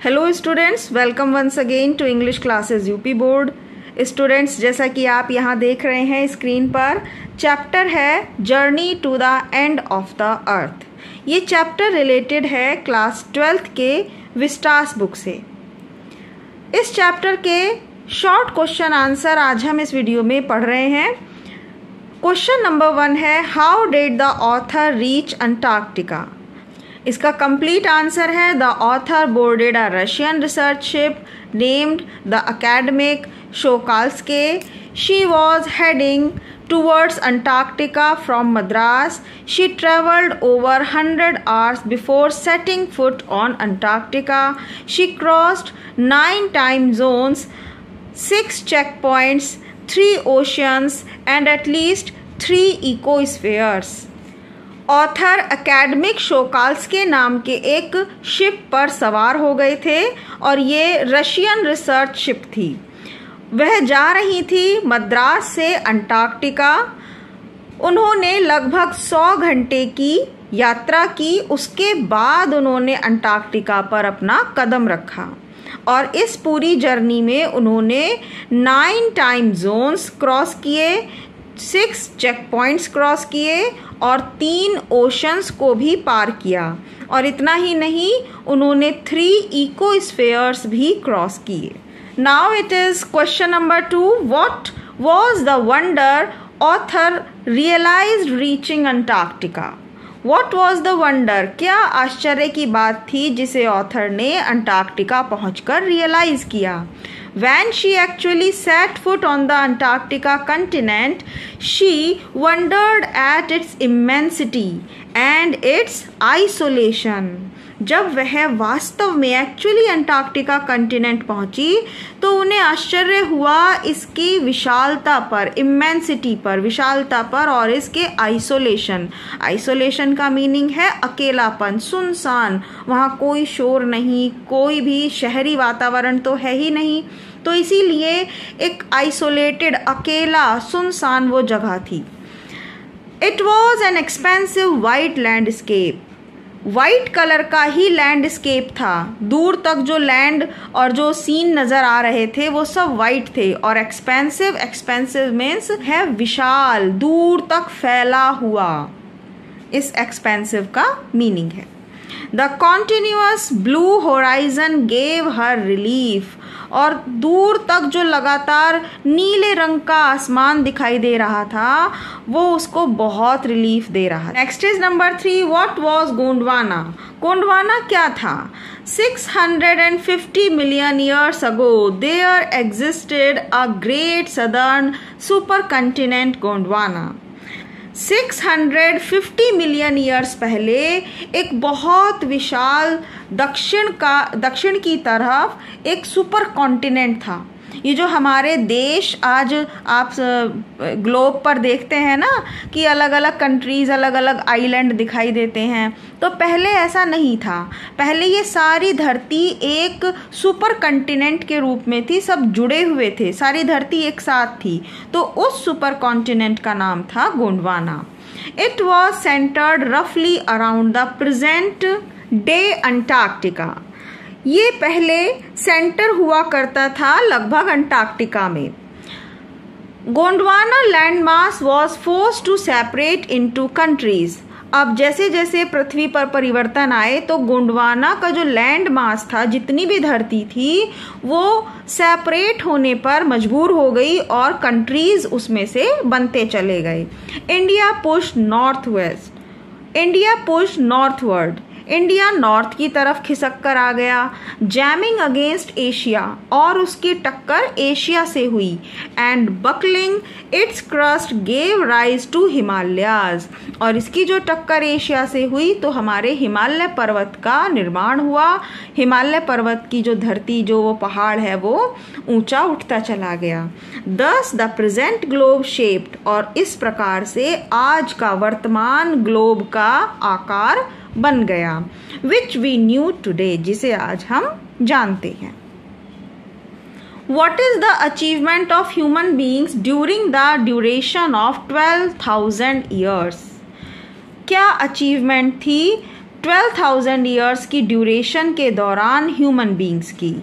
Hello students, welcome once again to English classes UP board. Students, जैसा कि आप यहाँ देख रहे हैं स्क्रीन पर, चैप्टर है journey to the end of the earth. ये चैप्टर रिलेटेड है क्लास 12th के विस्टास बुक से। इस चैप्टर के शॉर्ट क्वेश्चन आंसर आज हम इस वीडियो में पढ़ रहे हैं। क्वेश्चन नंबर 1 है, how did the author reach Antarctica. इसका कंप्लीट आंसर है, the author boarded a Russian research ship named the Akademik Shokalskiy. She was heading towards Antarctica from Madras. She traveled over 100 hours before setting foot on Antarctica. She crossed 9 time zones, 6 checkpoints, 3 oceans and at least 3 ecospheres. Author Akademik Shokalskiy नाम के एक ship पर सवार हो गए थे और ये रशियन रिसर्च शिप थी। वह जा रही थी मद्रास से अंटार्कटिका। उन्होंने लगभग 100 घंटे की यात्रा की। उसके बाद उन्होंने अंटार्कटिका पर अपना कदम रखा और इस पूरी जर्नी में उन्होंने 9 टाइम जोन्स क्रॉस किए, 6 चेक पॉइंट्स क्रॉस किए और 3 ओशंस को भी पार किया। और इतना ही नहीं, उन्होंने 3 इकोस्फेयर्स भी क्रॉस किए। Now it is question number 2. What was the wonder author realized reaching Antarctica? What was the wonder? क्या आश्चर्य की बात थी जिसे ऑथर ने अंटार्कटिका पहुंचकर रियलाइज किया? When she actually set foot on the Antarctica continent, she wondered at its immensity and its isolation. जब वह वास्तव में एक्चुअली अंटार्कटिका कंटिनेंट पहुंची तो उन्हें आश्चर्य हुआ इसकी विशालता पर, इमेंसिटी पर, विशालता पर, और इसके आइसोलेशन। आइसोलेशन का मीनिंग है अकेलापन, सुनसान। वहाँ कोई शोर नहीं, कोई भी शहरी वातावरण तो है ही नहीं, तो इसीलिए एक आइसोलेटेड, अकेला, सुनसान वो जगह थी। It was an expensive white landscape. White colour का ही लैंडस्केप था। दूर तक जो लैंड और जो सीन नज़र आ रहे थे वो सब वाइट थे। और एक्सपेंसिव, एक्सपेंसिव मीन्स है विशाल, दूर तक फैला हुआ। इस एक्सपेंसिव का मीनिंग है। The continuous blue horizon gave her relief. और दूर तक जो लगातार नीले रंग का आसमान दिखाई दे रहा था वो उसको बहुत रिलीफ दे रहा। Next is number 3, what was Gondwana. Gondwana क्या था? 650 million years ago there existed a great southern super continent Gondwana. 650 million years पहले एक बहुत विशाल दक्षिण की तरफ एक सुपर कॉन्टिनेंट था। ये जो हमारे देश आज आप ग्लोब पर देखते हैं ना कि अलग अलग कंट्रीज़, अलग अलग आइलैंड दिखाई देते हैं, तो पहले ऐसा नहीं था। पहले ये सारी धरती एक सुपर कंटिनेंट के रूप में थी, सब जुड़े हुए थे, सारी धरती एक साथ थी। तो उस सुपर कॉन्टिनेंट का नाम था गोंडवाना। इट वॉज सेंटर्ड रफली around the present day Antarctica. ये पहले सेंटर हुआ करता था लगभग अंटार्कटिका में। Gondwana land mass was forced to separate into countries. अब जैसे जैसे पृथ्वी पर परिवर्तन आए तो गोंडवाना का जो लैंड मास था, जितनी भी धरती थी, वो सेपरेट होने पर मजबूर हो गई और कंट्रीज उसमें से बनते चले गए। India push north west. India push northward. India north की तरफ खिसक कर आ गया। जैमिंग अगेंस्ट एशिया, और उसकी टक्कर एशिया से हुई। And buckling its crust gave rise to Himalayas. और इसकी जो टक्कर एशिया से हुई तो हमारे हिमालय पर्वत का निर्माण हुआ। हिमालय पर्वत की जो धरती, जो वो पहाड़ है, वो ऊंचा उठता चला गया। दस द प्रेजेंट ग्लोब शेप्ड। और इस प्रकार से आज का वर्तमान ग्लोब का आकार बन गया। विच वी न्यू टूडे, जिसे आज हम जानते हैं। What is the achievement of human beings during the duration of 12,000 years. क्या अचीवमेंट थी 12,000 ईयर्स की ड्यूरेशन के दौरान ह्यूमन बींग्स की।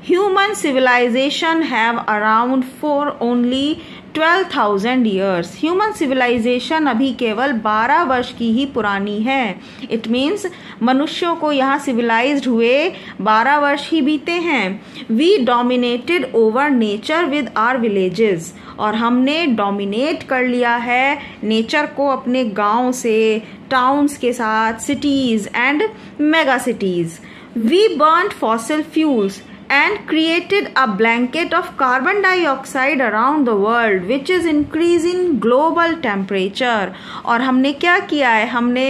Human civilisation have around for only 12,000 years. Human civilisation अभी केवल 12 वर्ष की ही पुरानी है। इट मीन्स मनुष्यों को यहाँ सिविलाइज्ड हुए 12 वर्ष ही बीते हैं। We dominated over nature with our villages, और हमने डोमिनेट कर लिया है नेचर को अपने गांव से, टाउन्स के साथ, cities and mega cities. We burned fossil fuels and created a blanket of carbon dioxide around the world which is increasing global temperature। और हमने क्या किया है, हमने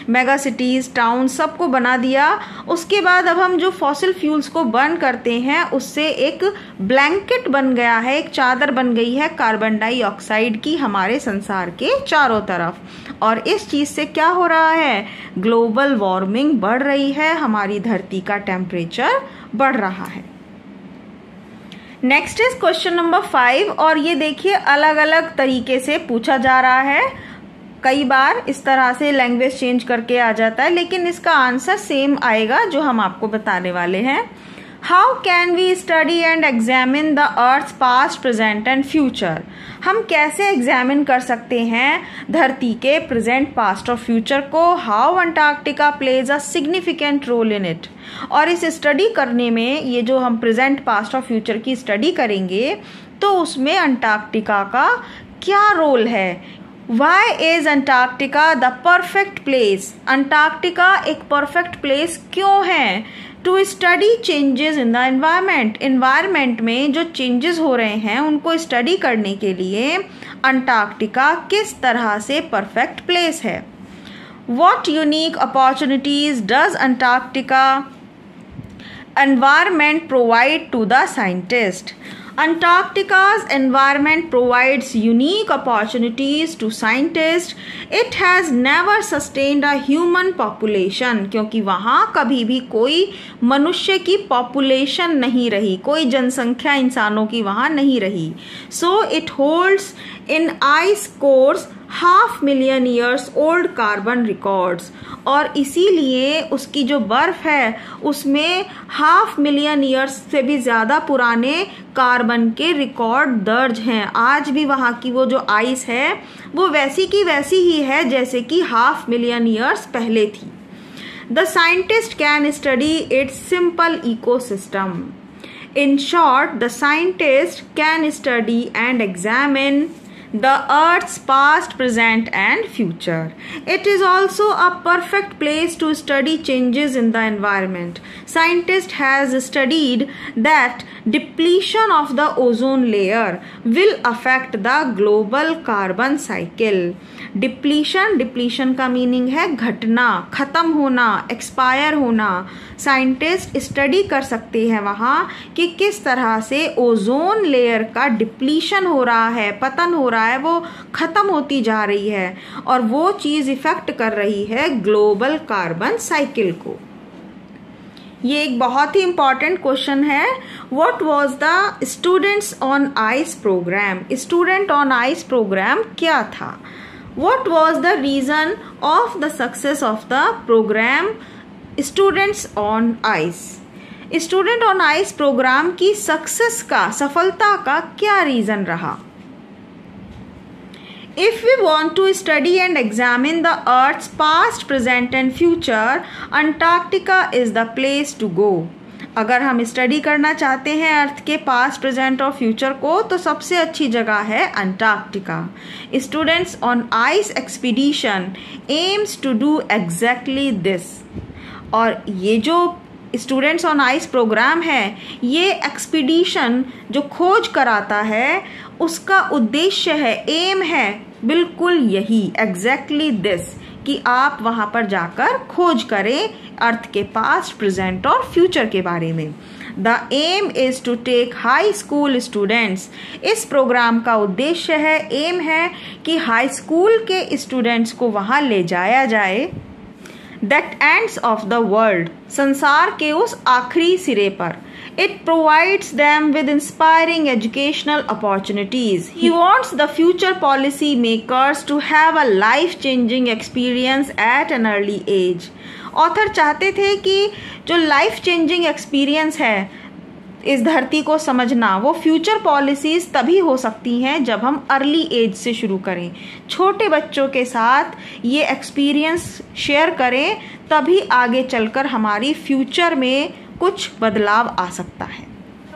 मेगा सिटीज, टाउन सबको बना दिया। उसके बाद अब हम जो फॉसिल फ्यूल्स को बर्न करते हैं उससे एक ब्लैंकेट बन गया है, एक चादर बन गई है कार्बन डाइऑक्साइड की हमारे संसार के चारों तरफ। और इस चीज से क्या हो रहा है, ग्लोबल वार्मिंग बढ़ रही है, हमारी धरती का टेम्परेचर बढ़ रहा है। नेक्स्ट इज क्वेश्चन नंबर 5, और ये देखिए अलग अलग तरीके से पूछा जा रहा है। कई बार इस तरह से लैंग्वेज चेंज करके आ जाता है, लेकिन इसका आंसर सेम आएगा जो हम आपको बताने वाले हैं। How can we study and examine the earth past, present and future. हम कैसे एग्जामिन कर सकते हैं धरती के प्रेजेंट, पास्ट और फ्यूचर को। How Antarctica plays a significant role in it. और इस स्टडी करने में, ये जो हम प्रेजेंट, पास्ट और फ्यूचर की स्टडी करेंगे, तो उसमें अंटार्कटिका का क्या रोल है। Why is Antarctica the perfect place? Antarctica एक परफेक्ट प्लेस क्यों है? To study changes in the environment. Environment में जो चेंजेस हो रहे हैं उनको स्टडी करने के लिए अंटार्कटिका किस तरह से परफेक्ट प्लेस है। What unique opportunities does Antarctica environment provide to the scientist? Antarctica's environment provides unique opportunities to scientists. It has never sustained a human population, क्योंकि वहाँ कभी भी कोई मनुष्य की पॉपुलेशन नहीं रही, कोई जनसंख्या इंसानों की वहाँ नहीं रही। So it holds in ice cores 500,000 years old carbon records, और इसीलिए उसकी जो बर्फ है उसमें 500,000 years से भी ज़्यादा पुराने कार्बन के रिकॉर्ड दर्ज हैं। आज भी वहाँ की वो जो आइस है वो वैसी की वैसी ही है जैसे कि 500,000 years पहले थी। The scientist can study its simple ecosystem. In short, the scientist can study and examine the Earth's past, present and future. It is also a perfect place to study changes in the environment. Scientist has studied that depletion of the ozone layer will affect the global carbon cycle. Depletion का meaning है घटना, खत्म होना, expire होना। Scientist study कर सकते हैं वहाँ कि किस तरह से ओजोन लेयर का डिप्लीशन हो रहा है, पतन हो रहा है, वो खत्म होती जा रही है, और वो चीज़ इफेक्ट कर रही है ग्लोबल कार्बन साइकिल को। ये एक बहुत ही इंपॉर्टेंट क्वेश्चन है। What was the students on ice programme. Student on ice programme क्या था? What was the reason of the success of the program Students on Ice? Student on Ice programme की success का, सफलता का क्या reason रहा? If we want to study and examine the Earth's past, present and future, Antarctica is the place to go. अगर हम study करना चाहते हैं अर्थ के पास्ट, प्रेजेंट और फ्यूचर को, तो सबसे अच्छी जगह है Antarctica. Students on ice expedition aims to do exactly this. और ये जो स्टूडेंट्स ऑन आइस प्रोग्राम है, ये एक्सपीडिशन जो खोज कराता है उसका उद्देश्य है, एम है बिल्कुल यही, एग्जैक्टली दिस, कि आप वहां पर जाकर खोज करें अर्थ के पास्ट, प्रेजेंट और फ्यूचर के बारे में। The aim is to take high school students. इस प्रोग्राम का उद्देश्य है, एम है कि हाई स्कूल के स्टूडेंट्स को वहां ले जाया जाए। That ends of the world, संसार के उस आखिरी सिरे पर। It provides them with inspiring educational opportunities. He wants the future policy makers to have a life-changing experience at an early age. Author चाहते थे कि जो लाइफ चेंजिंग एक्सपीरियंस है इस धरती को समझना, वो फ्यूचर पॉलिसीज़ तभी हो सकती हैं जब हम अर्ली एज से शुरू करें, छोटे बच्चों के साथ ये एक्सपीरियंस शेयर करें, तभी आगे चलकर हमारी फ्यूचर में कुछ बदलाव आ सकता है।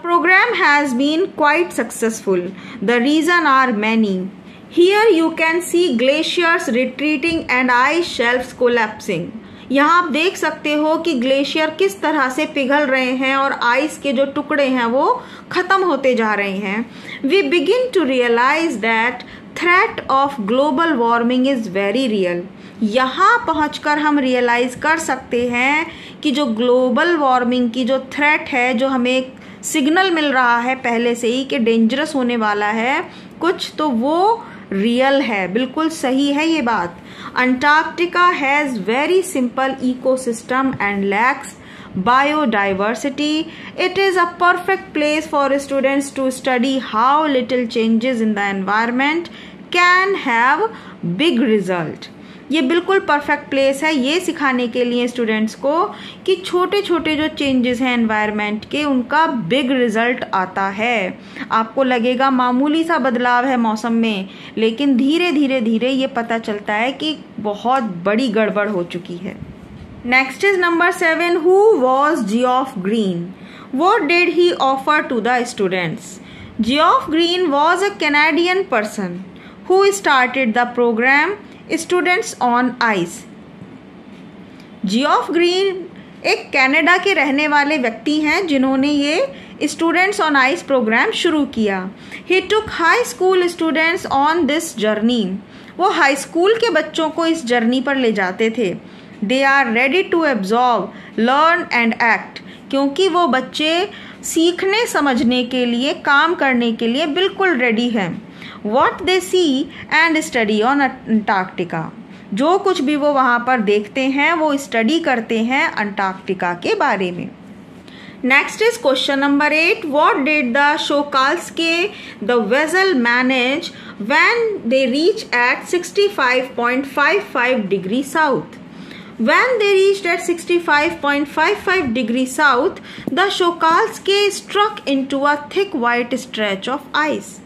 Programme has been quite successful. The reason are many. Here you can see glaciers retreating and ice shelves collapsing. यहाँ आप देख सकते हो कि ग्लेशियर किस तरह से पिघल रहे हैं और आइस के जो टुकड़े हैं वो ख़त्म होते जा रहे हैं। We begin to realize that threat of global warming is very real. यहाँ पहुँचकर हम रियलाइज़ कर सकते हैं कि जो ग्लोबल वार्मिंग की जो थ्रेट है, जो हमें एक सिग्नल मिल रहा है पहले से ही कि डेंजरस होने वाला है कुछ, तो वो रियल है, बिल्कुल सही है ये बात। Antarctica has very simple ecosystem and lakhs biodiversity. It is a perfect place for students to study how little changes in the environment can have big result. ये बिल्कुल परफेक्ट प्लेस है ये सिखाने के लिए स्टूडेंट्स को कि छोटे छोटे जो चेंजेस हैं एनवायरनमेंट के, उनका बिग रिजल्ट आता है। आपको लगेगा मामूली सा बदलाव है मौसम में, लेकिन धीरे धीरे धीरे ये पता चलता है कि बहुत बड़ी गड़बड़ हो चुकी है। Next is number 7। Who was Geoff Green? What did he offer to the students? Geoff Green was a Canadian person who started the programme students on ice. Geoff Green एक कनाडा के रहने वाले व्यक्ति हैं जिन्होंने ये स्टूडेंट्स ऑन आइस प्रोग्राम शुरू किया। He took high school students on this journey. वो हाई स्कूल के बच्चों को इस जर्नी पर ले जाते थे। They are ready to absorb, learn and act, क्योंकि वो बच्चे सीखने समझने के लिए, काम करने के लिए बिल्कुल रेडी हैं। What they see and study on Antarctica, जो कुछ भी वो वहाँ पर देखते हैं वो स्टडी करते हैं अंटार्कटिका के बारे में। Next is question number 8। What did the Shokalske the vessel manage when they reach at 65.55 degree south? When they reached at 65.55 degree south, the Shokalske struck into a thick white stretch of ice.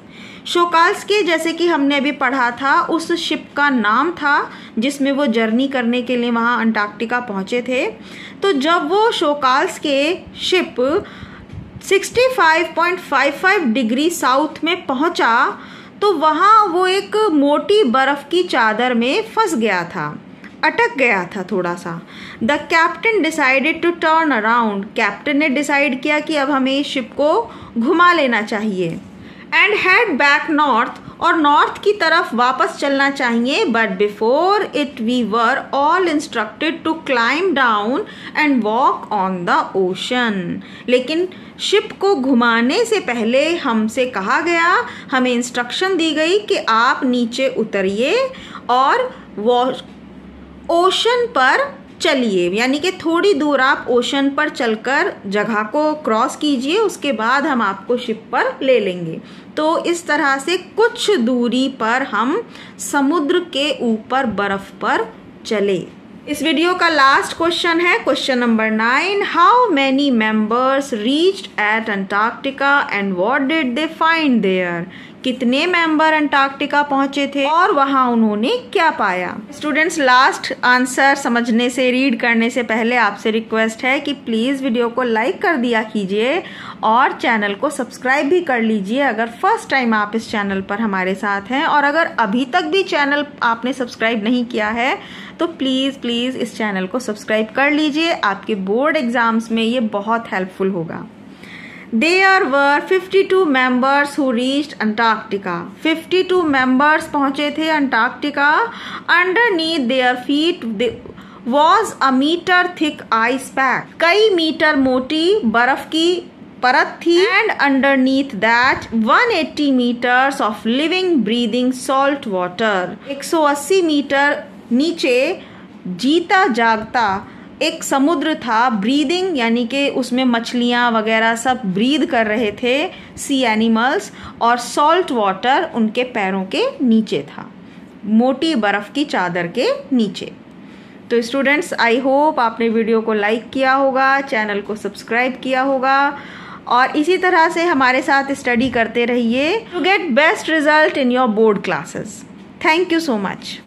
शोकाल्स्के, जैसे कि हमने अभी पढ़ा था, उस ship का नाम था जिसमें वो जर्नी करने के लिए वहाँ अंटार्कटिका पहुँचे थे। तो जब वो शोकाल्स्के शिप 65.55 डिग्री साउथ में पहुँचा तो वहाँ वो एक मोटी बर्फ़ की चादर में फंस गया था, अटक गया था थोड़ा सा। The captain decided to turn around. Captain ने डिसाइड किया कि अब हमें इस शिप को घुमा लेना चाहिए। एंड हेड बैक नॉर्थ, और नॉर्थ की तरफ वापस चलना चाहिए। But before it we were all instructed to climb down and walk on the ocean. लेकिन शिप को घुमाने से पहले हमसे कहा गया, हमें इंस्ट्रक्शन दी गई कि आप नीचे उतरिए और ओशन पर चलिए, यानी कि थोड़ी दूर आप ओशन पर चलकर जगह को क्रॉस कीजिए, उसके बाद हम आपको शिप पर ले लेंगे। तो इस तरह से कुछ दूरी पर हम समुद्र के ऊपर बर्फ पर चले। इस वीडियो का लास्ट क्वेश्चन है question number 9। How many members reached at Antarctica and what did they find there? कितने मेंबर अंटार्कटिका पहुंचे थे और वहां उन्होंने क्या पाया? स्टूडेंट्स, लास्ट आंसर समझने से, रीड करने से पहले आपसे रिक्वेस्ट है कि प्लीज़ वीडियो को लाइक कर दिया कीजिए और चैनल को सब्सक्राइब भी कर लीजिए अगर फर्स्ट टाइम आप इस चैनल पर हमारे साथ हैं। और अगर अभी तक भी चैनल आपने सब्सक्राइब नहीं किया है तो प्लीज़ इस चैनल को सब्सक्राइब कर लीजिए। आपके बोर्ड एग्जाम्स में ये बहुत हेल्पफुल होगा। There were 52 members who reached Antarctica. 52 members पहुंचे थे Antarctica. Underneath their feet was a meter thick ice pack. कई मीटर मोटी बर्फ की परत थी। And underneath that 180 meters of living breathing salt water. 180 metre नीचे जीता जागता एक समुद्र था। ब्रीदिंग यानी कि उसमें मछलियाँ वगैरह सब ब्रीद कर रहे थे, सी एनिमल्स, और सॉल्ट वाटर उनके पैरों के नीचे था, मोटी बर्फ़ की चादर के नीचे। तो स्टूडेंट्स, आई होप आपने वीडियो को लाइक किया होगा, चैनल को सब्सक्राइब किया होगा और इसी तरह से हमारे साथ स्टडी करते रहिए to get best result in your board classes. Thank you so much.